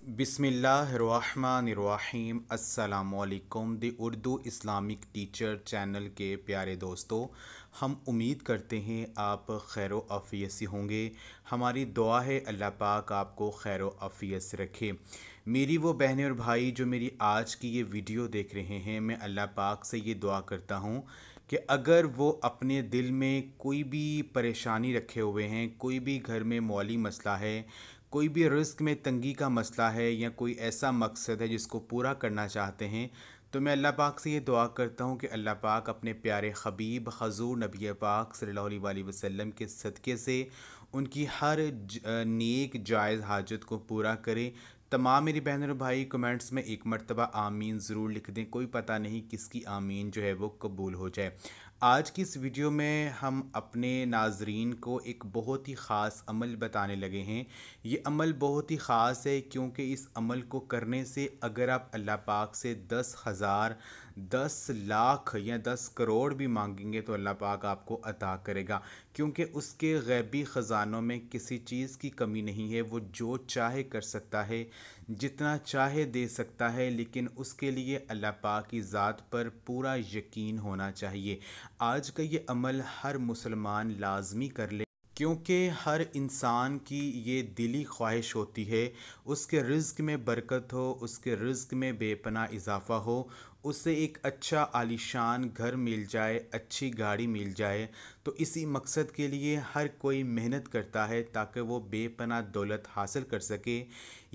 बिस्मिल्लाहिर्रहमानिर्रहीम अस्सलामुअलैकुम दी Urdu Islamic teacher channel के प्यारे दोस्तों, हम उम्मीद करते हैं आप खैर आफ़ियत से होंगे। हमारी दुआ है अल्लाह पाक आपको खैर आफ़ियत से रखे। मेरी वो बहनें और भाई जो मेरी आज की ये वीडियो देख रहे हैं, मैं अल्लाह पाक से ये दुआ करता हूँ कि अगर वो अपने दिल में कोई भी परेशानी रखे हुए हैं, कोई भी घर में मौली मसला है, कोई भी रिस्क में तंगी का मसला है या कोई ऐसा मकसद है जिसको पूरा करना चाहते हैं, तो मैं अल्लाह पाक से ये दुआ करता हूँ कि अल्लाह पाक अपने प्यारे हबीब हजूर नबी पाक सल्लल्लाहु अलैहि वसल्लम के सदक़े से उनकी हर नेक जायज़ हाजत को पूरा करे। तमाम मेरी बहन और भाई कमेंट्स में एक मरतबा आमीन ज़रूर लिख दें, कोई पता नहीं किसकी आमीन जो है वो कबूल हो जाए। आज की इस वीडियो में हम अपने नाजरीन को एक बहुत ही ख़ास अमल बताने लगे हैं। ये अमल बहुत ही ख़ास है क्योंकि इस अमल को करने से अगर आप अल्लाह पाक से 10,000, 10 लाख या 10 करोड़ भी मांगेंगे तो अल्लाह पाक आपको अता करेगा, क्योंकि उसके गैबी ख़जानों में किसी चीज़ की कमी नहीं है। वो जो चाहे कर सकता है, जितना चाहे दे सकता है, लेकिन उसके लिए अल्लाह पाक की ज़ात पर पूरा यकीन होना चाहिए। आज का ये अमल हर मुसलमान लाजमी कर ले, क्योंकि हर इंसान की ये दिली ख्वाहिश होती है उसके रिज़्क में बरकत हो, उसके रिज़्क में बेपनाह इजाफ़ा हो, उसे एक अच्छा आलीशान घर मिल जाए, अच्छी गाड़ी मिल जाए। तो इसी मकसद के लिए हर कोई मेहनत करता है ताकि वो बेपनाह दौलत हासिल कर सके।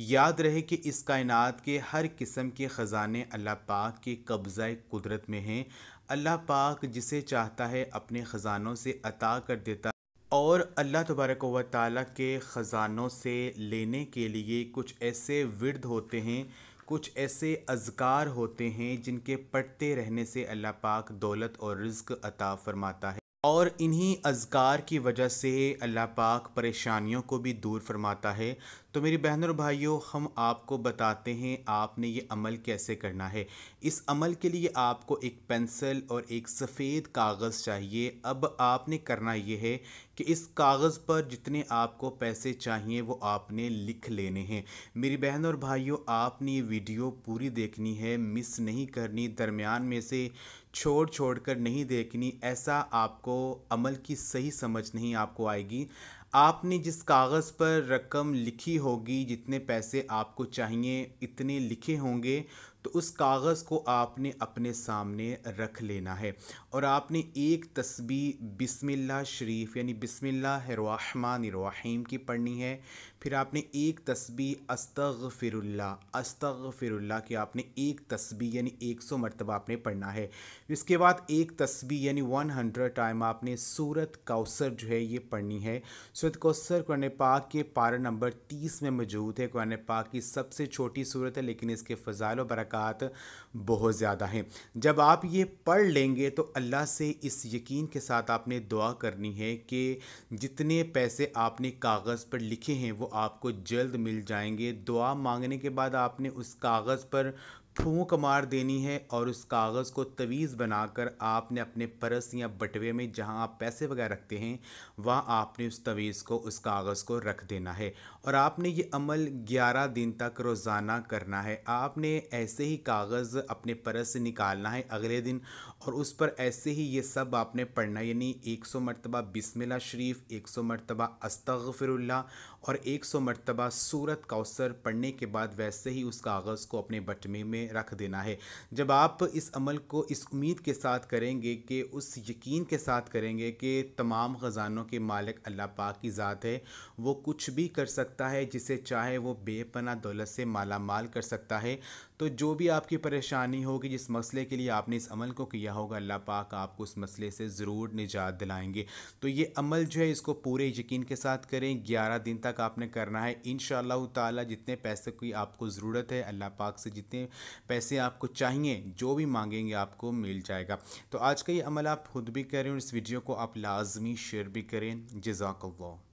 याद रहे कि इस कायनात के हर किस्म के ख़जाने अल्लाह पाक के कब्ज़ा कुदरत में हैं। अल्लाह पाक जिसे चाहता है अपने ख़जानों से अता कर देता, और अल्लाह तबारक व तआला के ख़जानों से लेने के लिए कुछ ऐसे विर्द होते हैं, कुछ ऐसे अज़कार होते हैं जिनके पढ़ते रहने से अल्लाह पाक दौलत और रिज़्क अता फ़रमाता है। और इन्हीं अज़कार की वजह से अल्लाह पाक परेशानियों को भी दूर फरमाता है। तो मेरी बहनों और भाइयों, हम आपको बताते हैं आपने ये अमल कैसे करना है। इस अमल के लिए आपको एक पेंसिल और एक सफ़ेद कागज़ चाहिए। अब आपने करना ये है कि इस कागज़ पर जितने आपको पैसे चाहिए वो आपने लिख लेने हैं। मेरी बहनों और भाइयों, आपने ये वीडियो पूरी देखनी है, मिस नहीं करनी, दरमियान में से छोड़ छोड़ कर नहीं देखनी। ऐसा आपको अमल की सही समझ नहीं आपको आएगी। आपने जिस कागज़ पर रकम लिखी होगी, जितने पैसे आपको चाहिए इतने लिखे होंगे, तो उस कागज़ को आपने अपने सामने रख लेना है और आपने एक तस्बीह बिस्मिल्लाह शरीफ यानी बिस्मिल्लाहिर्रहमानिर्रहीम की पढ़नी है। फिर आपने एक तस्बीह अस्तगफिरुल्लाह की आपने एक तस्बीह यानी 100 मरतबा आपने पढ़ना है। इसके बाद एक तस्बीह यानी 100 टाइम आपने सूरत कौसर जो है ये पढ़नी है। सूरत कौसर कुरान पाक के पारा नंबर 30 में मौजूद है। कुरान पाक की सबसे छोटी सूरत है, लेकिन इसके फ़ज़ाइल और बरक़ात बहुत ज़्यादा हैं। जब आप ये पढ़ लेंगे तो अल्लाह से इस यकीन के साथ आपने दुआ करनी है कि जितने पैसे आपने कागज़ पर लिखे हैं वो आपको जल्द मिल जाएंगे। दुआ मांगने के बाद आपने उस कागज़ पर फूंक मार देनी है और उस कागज़ को तवीज़ बनाकर आपने अपने पर्स या बटुए में जहां आप पैसे वगैरह रखते हैं वहां आपने उस तवीज़ को, उस कागज़ को रख देना है। और आपने ये अमल 11 दिन तक रोज़ाना करना है। आपने ऐसे ही कागज़ अपने पर्स से निकालना है अगले दिन और उस पर ऐसे ही ये सब आपने पढ़ना है, यानी 100 मरतबा बिस्मिल्लाह शरीफ, 100 मरतबा अस्तगफिरुल्लाह और 100 मरतबा सूरत कौसर पढ़ने के बाद वैसे ही उस कागज़ को अपने बटुए में रख देना है। जब आप इस अमल को इस उम्मीद के साथ करेंगे, कि उस यकीन के साथ करेंगे कि तमाम ख़जानों के मालिक अल्लाह पाक की ज़ात है, वो कुछ भी कर सकता है, जिसे चाहे वो बेपनाह दौलत से माला माल कर सकता है। तो जो भी आपकी परेशानी होगी, जिस मसले के लिए आपने इस अमल को किया होगा, अल्लाह पाक आपको उस मसले से ज़रूर निजात दिलाएंगे। तो ये अमल जो है इसको पूरे यकीन के साथ करें। 11 दिन तक आपने करना है। इंशाअल्लाह ताला जितने पैसे की आपको ज़रूरत है, अल्लाह पाक से जितने पैसे आपको चाहिए, जो भी मांगेंगे आपको मिल जाएगा। तो आज का ये अमल आप खुद भी करें और इस वीडियो को आप लाजमी शेयर भी करें। जज़ाकल्लाह।